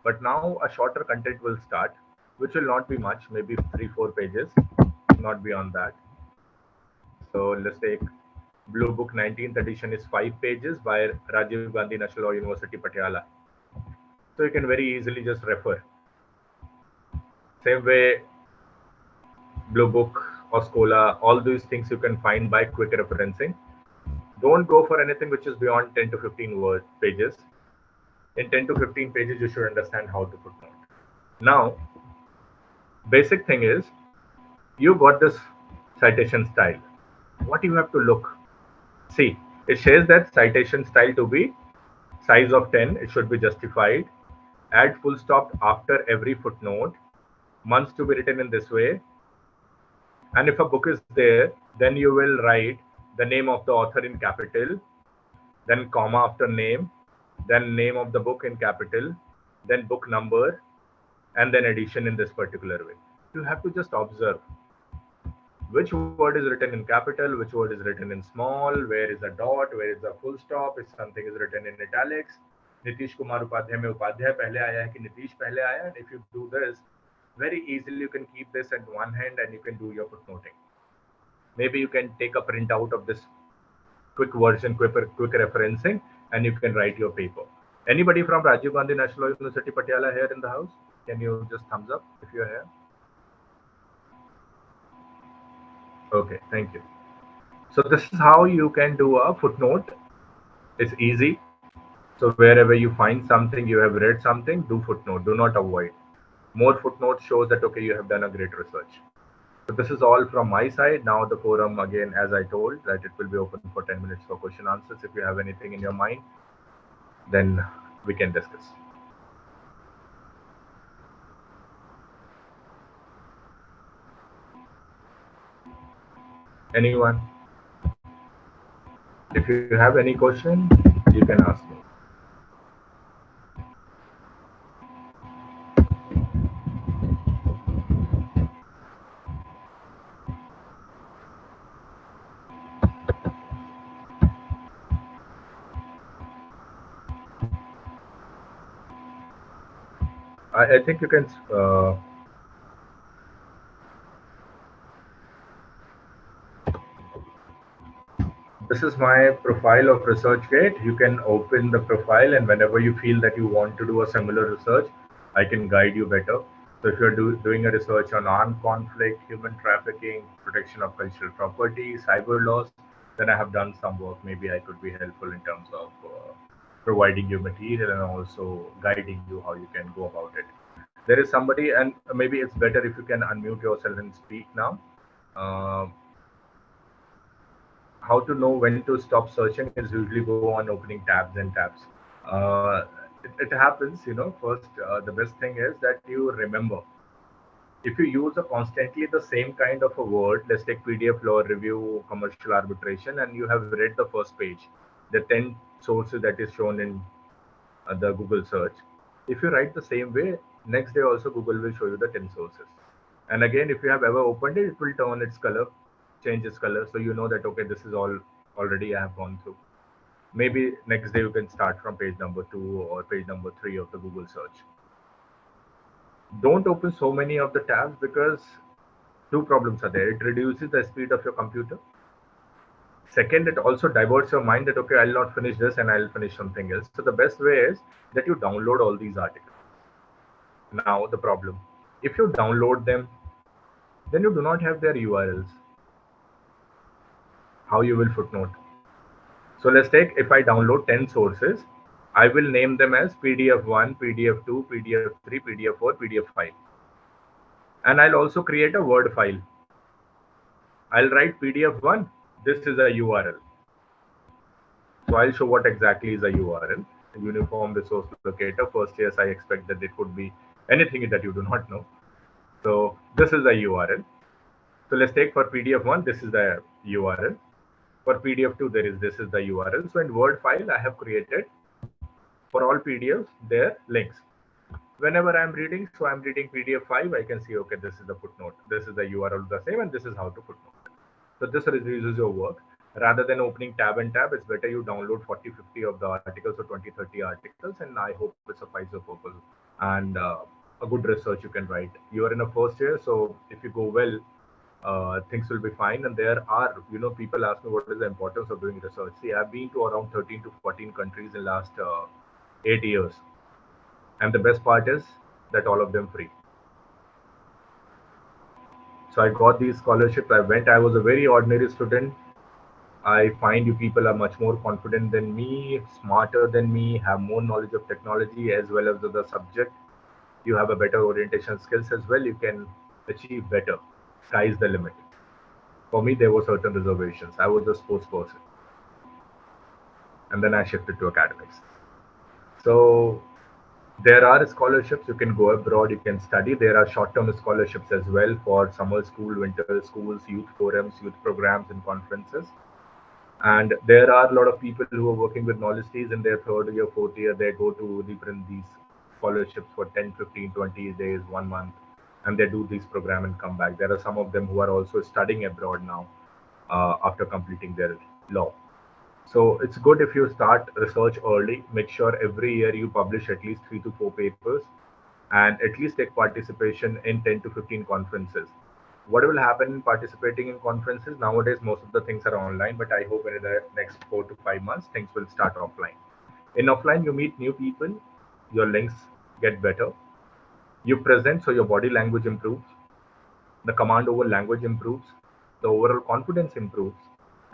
But now a shorter content will start, which will not be much, maybe 3-4 pages, not beyond that. So let's take Blue Book 19th edition is 5 pages by Rajiv Gandhi National Law University, Patiala. So you can very easily just refer. Same way, Blue Book, Oscola, all these things you can find by quick referencing. Don't go for anything which is beyond 10 to 15 pages. In 10 to 15 pages, you should understand how to footnote. Now, basic thing is, you got this citation style. What you have to look? See, it says that citation style to be size of 10. It should be justified. Add full stop after every footnote. Months to be written in this way. And if a book is there, then you will write the name of the author in capital, then comma after name, then name of the book in capital, then book number, and then edition in this particular way. You have to just observe which word is written in capital, which word is written in small, where is a dot, where is a full stop, if something is written in italics. Nitish Kumar Upadhyay mein Upadhyay pehle aaya hai ki Nitish pehle aaya. And if you do this, very easily you can keep this at one hand and you can do your footnoting. Maybe you can take a printout of this quick version, quick referencing, and you can write your paper. Anybody from Rajiv Gandhi National University, Patiala here in the house? Can you just thumbs up if you're here? Okay, thank you. So this is how you can do a footnote. It's easy. So wherever you find something, you have read something, do footnote, do not avoid. More footnotes shows that, okay, you have done a great research. So this is all from my side. Now the forum, again, as I told, that it will be open for 10 minutes for question answers. If you have anything in your mind, then we can discuss. Anyone? If you have any question, you can ask me. I think you can. This is my profile of ResearchGate. You can open the profile, and whenever you feel that you want to do a similar research, I can guide you better. So if you're doing a research on armed conflict, human trafficking, protection of cultural property, cyber laws, then I have done some work. Maybe I could be helpful in terms of providing you material and also guiding you how you can go about it. There is somebody, and maybe it's better if you can unmute yourself and speak now. Uh, how to know when to stop searching is usually go on opening tabs and tabs. It happens, first, the best thing is that you remember. If you use a constantly the same kind of a word, let's take PDF law review, commercial arbitration, and you have read the first page, the 10 sources that is shown in the Google search. If you write the same way, next day also Google will show you the 10 sources. And again, if you have ever opened it, it will turn its color, change its color. So you know that, okay, this is all already I have gone through. Maybe next day you can start from page number 2 or page number 3 of the Google search. Don't open so many of the tabs because two problems are there. It reduces the speed of your computer. Second, it also diverts your mind that, okay, I'll not finish this and I'll finish something else. So the best way is that you download all these articles. Now the problem, if you download them, then you do not have their URLs. How you will footnote? So let's take, if I download 10 sources, I will name them as PDF1, PDF2, PDF3, PDF4, PDF5. And I'll also create a Word file. I'll write PDF1, this is a URL. So I'll show what exactly is a URL. Uniform Resource Locator. First, yes, I expect that it could be anything that you do not know. So this is a URL. So let's take for PDF1, this is the URL. For PDF2, this is the URL. So in Word file, I have created for all PDFs their links. Whenever I'm reading, so I'm reading PDF5, I can see, okay, this is the footnote. This is the URL the same, and this is how to footnote. So this reduces your work. Rather than opening tab and tab, it's better you download 40, 50 of the articles or 20, 30 articles, and I hope it suffices your purpose. And a good research you can write. You are in a first year, so if you go well, things will be fine. And there are, people ask me what is the importance of doing research. See, I've been to around 13 to 14 countries in the last 8 years. And the best part is that all of them free. So I got these scholarships. I was a very ordinary student. I find you people are much more confident than me, smarter than me, have more knowledge of technology as well as the subject. You have a better orientation skills as well. You can achieve better. Sky is the limit. For me, there were certain reservations. I was a sports person. And then I shifted to academics. So there are scholarships. You can go abroad, you can study. There are short-term scholarships as well for summer school, winter schools, youth forums, youth programs and conferences. And there are a lot of people who are working with knowledge trees in their third year, fourth year. They go to these scholarships for 10, 15, 20 days, 1 month, and they do this program and come back. There are some of them who are also studying abroad now after completing their law. So it's good if you start research early. Make sure every year you publish at least 3 to 4 papers and at least take participation in 10 to 15 conferences. What will happen in participating in conferences? Nowadays, most of the things are online, but I hope in the next 4 to 5 months, things will start offline. In offline, you meet new people, your links get better. You present, so your body language improves. The command over language improves. The overall confidence improves.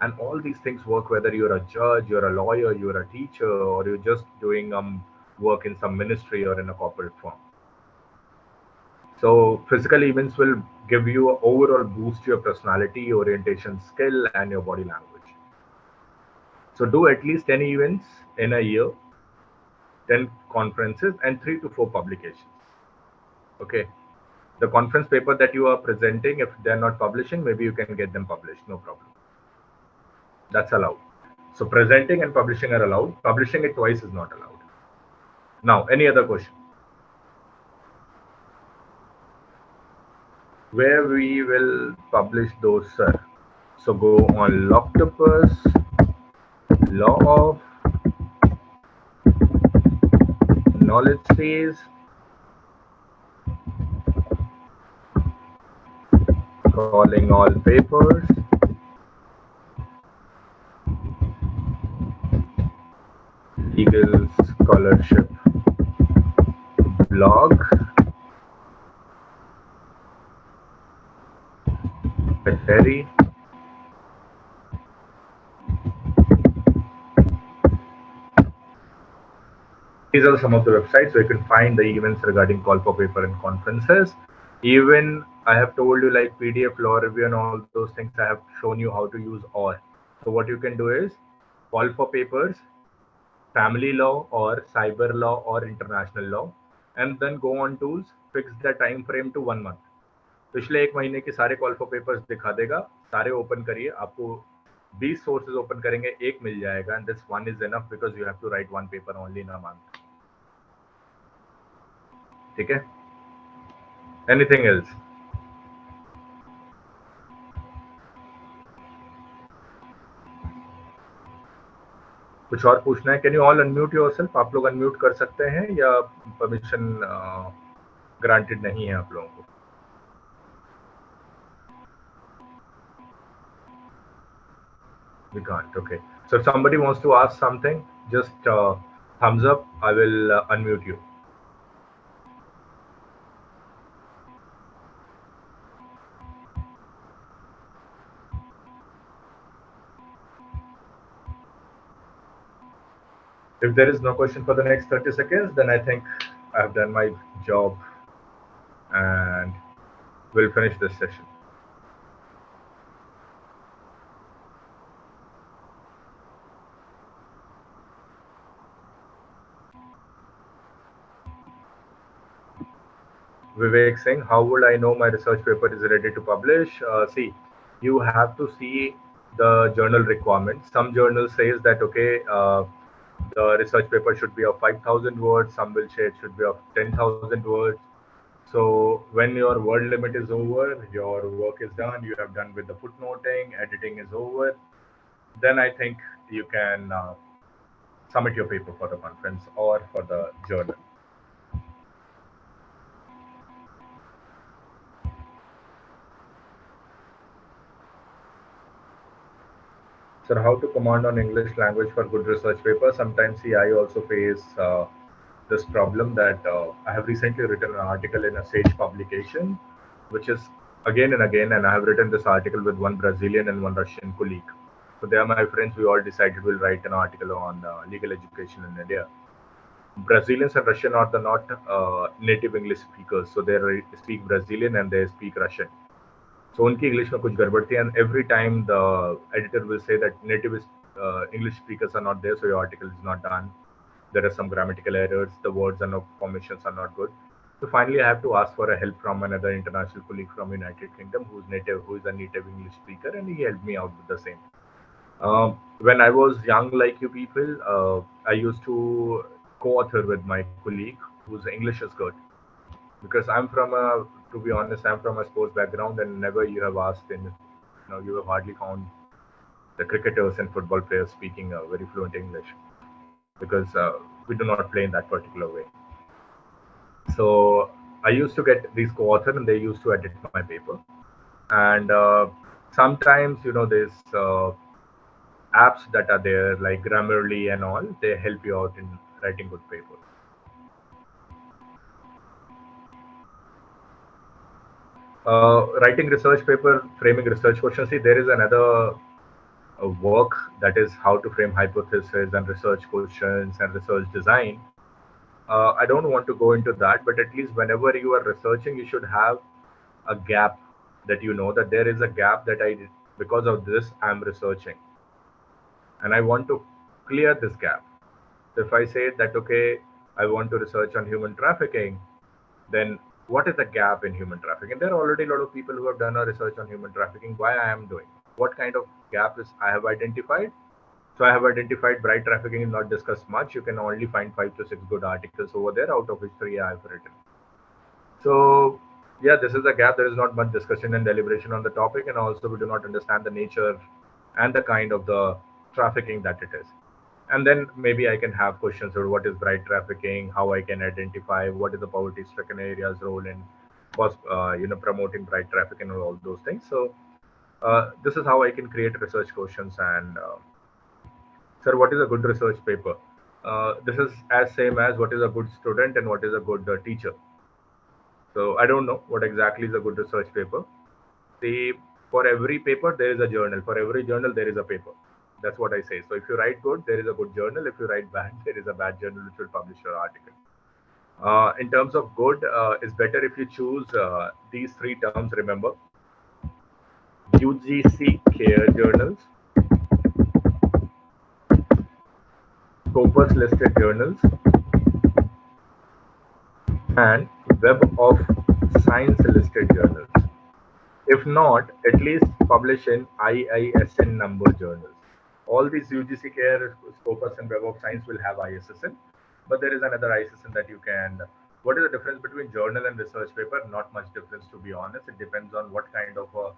And all these things work whether you're a judge, you're a lawyer, you're a teacher, or you're just doing work in some ministry or in a corporate firm. So physical events will give you an overall boost to your personality, orientation skill, and your body language. So do at least 10 events in a year, 10 conferences, and 3 to 4 publications. Okay. The conference paper that you are presenting, if they're not publishing, maybe you can get them published, no problem. That's allowed. So presenting and publishing are allowed. Publishing it twice is not allowed. Now, any other question? Where we will publish those, sir? So go on Locktopus, Law of, Knowledge Trees, calling all papers, Legal Scholarship blog, Ferry. These are some of the websites where you can find the events regarding call for paper and conferences. Even I have told you like PDF, law review, and all those things. I have shown you how to use OR. So what you can do is call for papers, family law or cyber law or international law, and then go on tools, fix the time frame to 1 month. पिछले 1 महीने के सारे call for papers दिखा देगा, सारे open करिए, आपको 20 sources open करेंगे, एक मिल जाएगा, and this one is enough because you have to write one paper only in a month. ठीक है? Anything else? कुछ और पूछना है? Can you all unmute yourself? आप लोग अनम्यूट कर सकते हैं या परमिशन ग्रांटेड नहीं है आप लोगों को? We can't. Okay. So if somebody wants to ask something, just thumbs up. I will unmute you. If there is no question for the next 30 seconds, then I think I have done my job and we'll finish this session. Vivek Singh, how would I know my research paper is ready to publish? See, you have to see the journal requirements. Some journals says that, okay, the research paper should be of 5,000 words. Some will say it should be of 10,000 words. So when your word limit is over, your work is done, you have done with the footnoting, editing is over, then I think you can submit your paper for the conference or for the journal. Sir, how to command on English language for good research paper? Sometimes, see, I also face this problem that I have recently written an article in a Sage publication, which is again and again, and I have written this article with one Brazilian and one Russian colleague. So they are my friends. We all decided we'll write an article on legal education in India. Brazilians and Russian are the not native English speakers, so they speak Brazilian and they speak Russian. So उनकी English में कुछ गड़बड़ थी, and every time the editor will say that native English speakers are not there, so your article is not done. There are some grammatical errors, the words and formations are not good. So finally, I have to ask for a help from another international colleague from United Kingdom who is a native English speaker, and he helped me out with the same. When I was young, like you people, I used to co-author with my colleague whose English is good, because to be honest, I'm from a sports background, and never you have asked you have hardly found the cricketers and football players speaking very fluent English, because we do not play in that particular way. So I used to get these co-author, and they used to edit my paper. And sometimes, there's apps that are there like Grammarly and all, they help you out in writing good papers. Writing research paper, framing research questions. See, there is another work that is how to frame hypothesis and research questions and research design. I don't want to go into that, but at least whenever you are researching, you should have a gap that you know that there is a gap that because of this, I'm researching. And I want to clear this gap. So if I say that, okay, I want to research on human trafficking, then what is the gap in human trafficking? There are already a lot of people who have done a research on human trafficking. Why I am doing? What kind of gap is I have identified? So I have identified bride trafficking is not discussed much. You can only find 5 to 6 good articles over there, out of which 3 I have written. So yeah, this is a gap. There is not much discussion and deliberation on the topic, and also we do not understand the nature and the kind of the trafficking that it is. And then maybe I can have questions about what is bride trafficking, how I can identify what is the poverty-stricken areas' role in promoting bride trafficking and all those things. So this is how I can create research questions. And sir, what is a good research paper? This is as same as what is a good student and what is a good teacher. So I don't know what exactly is a good research paper. For every paper, there is a journal. For every journal, there is a paper. That's what I say. So if you write good, there is a good journal. If you write bad, there is a bad journal which will publish your article. In terms of good, it's better if you choose these three terms. Remember, UGC care journals, Scopus listed journals, and Web of Science listed journals. If not, at least publish in IISN number journals. All these UGC care, Scopus, and Web of Science will have ISSN, but there is another ISSN that you can. What is the difference between journal and research paper? Not much difference, to be honest. It depends on what kind of a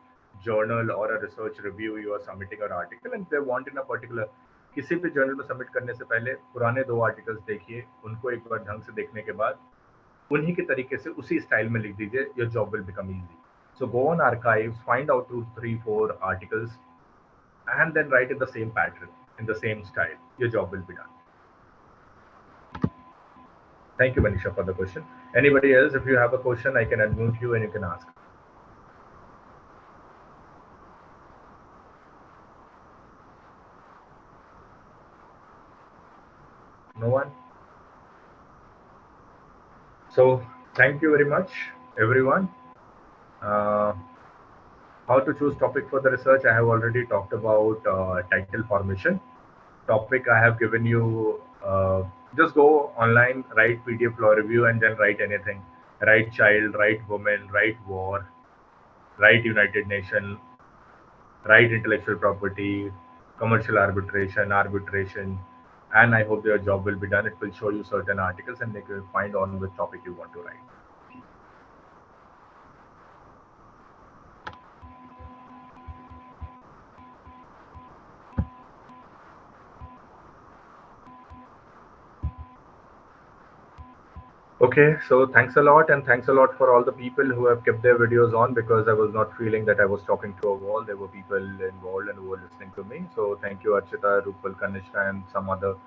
journal or a research review you are submitting an article, and they want in a particular. किसी भी journal में submit करने से पहले पुराने 2 articles देखिए, उनको एक बार ढंग से देखने के बाद उन्हीं के तरीके से उसी स्टाइल में लिख दीजिए. Your job will become easy. So go on archives, find out 2, 3, 4 articles, and then write in the same pattern, in the same style. Your job will be done. Thank you, Manisha, for the question. Anybody else, if you have a question, I can unmute you and you can ask. No one? So thank you very much, everyone. How to choose topic for the research? I have already talked about title formation. Topic I have given you. Just go online, write PDF law review, and then write anything. Write child, write woman, write war, write United Nations, write intellectual property, commercial arbitration, and I hope your job will be done. It will show you certain articles and make you find on which topic you want to write. Okay, so thanks a lot, and thanks a lot for all the people who have kept their videos on, because I was not feeling that I was talking to a wall. There were people involved and who were listening to me. So thank you, Archita, Rupal, Kanishka, and some other